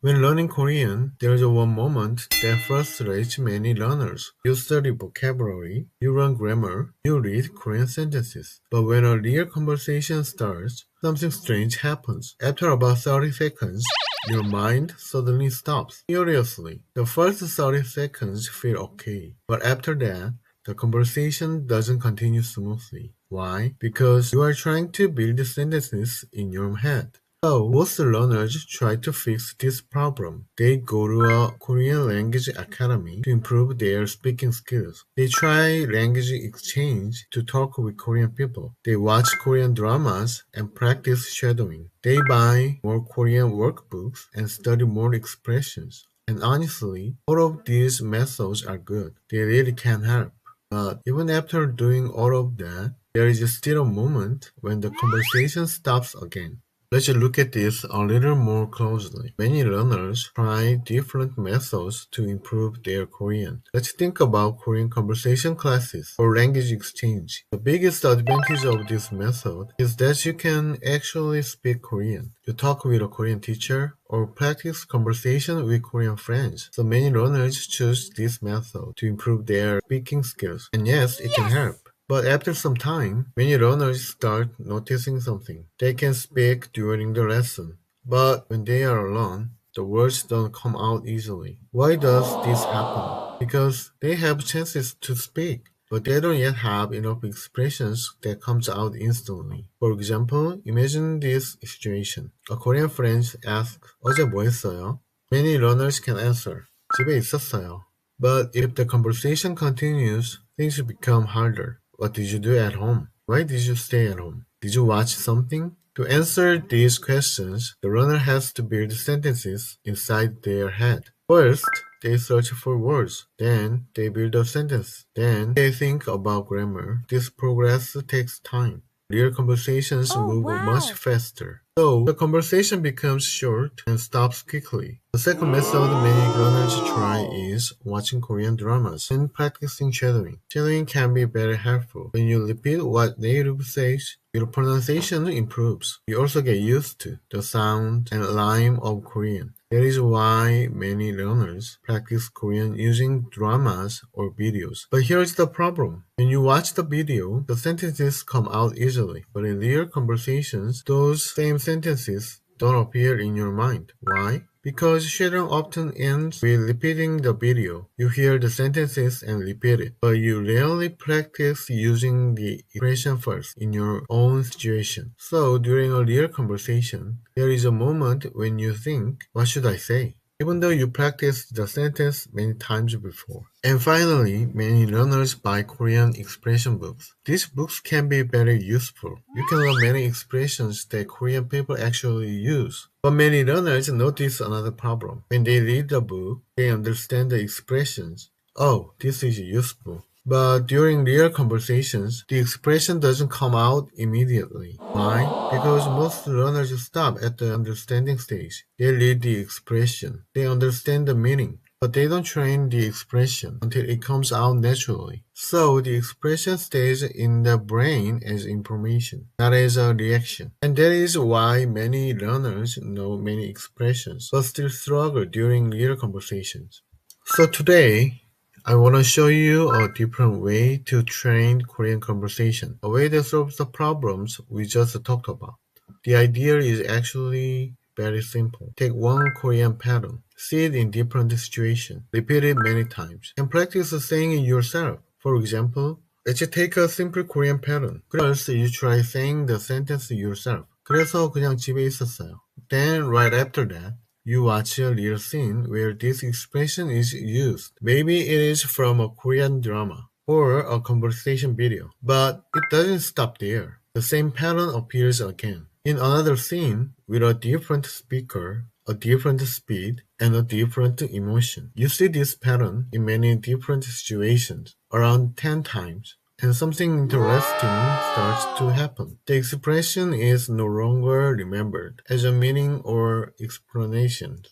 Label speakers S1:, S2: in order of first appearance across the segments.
S1: When learning Korean, there's a one moment that frustrates many learners. You study vocabulary, you learn grammar, you read Korean sentences. But when a real conversation starts, something strange happens. After about 30 seconds, your mind suddenly stops. Seriously, the first 30 seconds feel okay. But after that, the conversation doesn't continue smoothly. Why? Because you are trying to build sentences in your head. So most learners try to fix this problem. They go to a Korean language academy to improve their speaking skills. They try language exchange to talk with Korean people. They watch Korean dramas and practice shadowing. They buy more Korean workbooks and study more expressions. And honestly, all of these methods are good. They really can help. But even after doing all of that, there is still a moment when the conversation stops again. Let's look at this a little more closely. Many learners try different methods to improve their Korean. Let's think about Korean conversation classes or language exchange. The biggest advantage of this method is that you can actually speak Korean. You talk with a Korean teacher or practice conversation with Korean friends. So many learners choose this method to improve their speaking skills. And yes, it can help. But after some time, many learners start noticing something. They can speak during the lesson, but when they are alone, the words don't come out easily. Why does this happen? Because they have chances to speak, but they don't yet have enough expressions that comes out instantly. For example, imagine this situation. A Korean friend asks, 어제 뭐 했어요? Many learners can answer, 집에 있었어요. But if the conversation continues, things become harder. What did you do at home? Why did you stay at home? Did you watch something? To answer these questions, the learner has to build sentences inside their head. First, they search for words. Then, they build a sentence. Then, they think about grammar. This progress takes time. Real conversations move much faster. So, the conversation becomes short and stops quickly. The second method many learners try is watching Korean dramas and practicing shadowing. Shadowing can be very helpful. When you repeat what native says, your pronunciation improves. You also get used to the sound and rhyme of Korean. That is why many learners practice Korean using dramas or videos. But here's the problem. When you watch the video, the sentences come out easily. But in real conversations, those same sentences don't appear in your mind. Why? Because shadowing often ends with repeating the video. You hear the sentences and repeat it, but you rarely practice using the expression first in your own situation. So during a real conversation, there is a moment when you think, what should I say? Even though you practiced the sentence many times before. And finally, many learners buy Korean expression books. These books can be very useful. You can learn many expressions that Korean people actually use. But many learners notice another problem. When they read the book, they understand the expressions. Oh, this is useful. But during real conversations, the expression doesn't come out immediately. Why? Because most learners stop at the understanding stage. They read the expression. They understand the meaning. But they don't train the expression until it comes out naturally. So the expression stays in the brain as information, not as a reaction. And that is why many learners know many expressions, but still struggle during real conversations. So today, I want to show you a different way to train Korean conversation, a way that solves the problems we just talked about. The idea is actually very simple. Take one Korean pattern, see it in different situations, repeat it many times, and practice saying it yourself. For example, let's take a simple Korean pattern. First, you try saying the sentence yourself. 그래서 그냥 집에 있었어요. Then, right after that, you watch a real scene where this expression is used. Maybe it is from a Korean drama or a conversation video, but it doesn't stop there. The same pattern appears again in another scene with a different speaker, a different speed, and a different emotion. You see this pattern in many different situations, around 10 times. And something interesting starts to happen. The expression is no longer remembered as a meaning or explanation.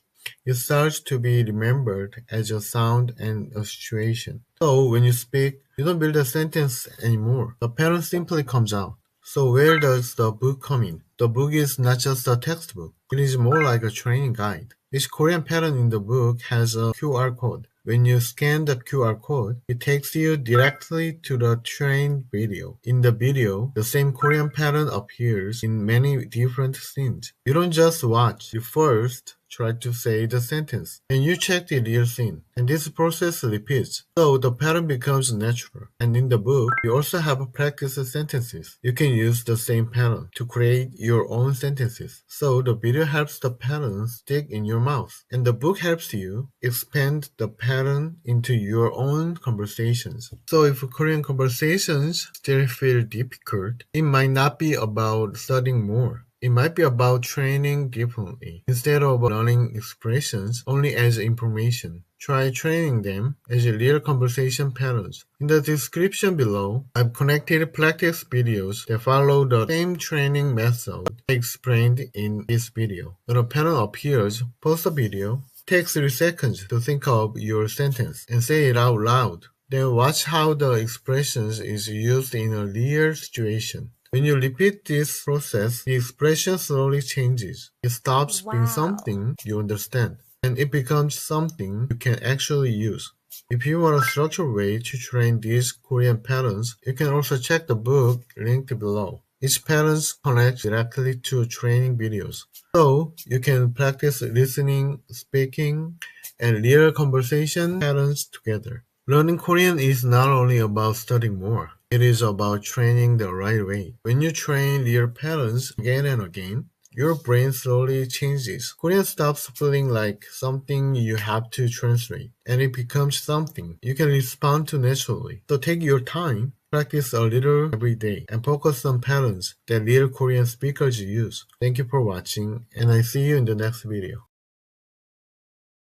S1: It starts to be remembered as a sound and a situation. So when you speak, you don't build a sentence anymore. The pattern simply comes out. So where does the book come in? The book is not just a textbook. It is more like a training guide. Each Korean pattern in the book has a QR code. When you scan the QR code, it takes you directly to the trained video. In the video, the same Korean pattern appears in many different scenes. You don't just watch, you first try to say the sentence, and you check the real scene. And this process repeats, so the pattern becomes natural. And in the book, you also have practice sentences. You can use the same pattern to create your own sentences. So the video helps the pattern stick in your mouth, and the book helps you expand the pattern into your own conversations. So if Korean conversations still feel difficult, it might not be about studying more. It might be about training differently. Instead of learning expressions only as information, try training them as real conversation patterns. In the description below, I've connected practice videos that follow the same training method I explained in this video. When a pattern appears, pause the video. Take 3 seconds to think of your sentence and say it out loud. Then watch how the expression is used in a real situation. When you repeat this process, the expression slowly changes. It stops being something you understand, and it becomes something you can actually use. If you want a structured way to train these Korean patterns, you can also check the book linked below. Each pattern connects directly to training videos, so you can practice listening, speaking, and real conversation patterns together. Learning Korean is not only about studying more. It is about training the right way. When you train real patterns again and again, your brain slowly changes. Korean stops feeling like something you have to translate, and it becomes something you can respond to naturally. So take your time, practice a little every day, and focus on patterns that real Korean speakers use. Thank you for watching, and I see you in the next video.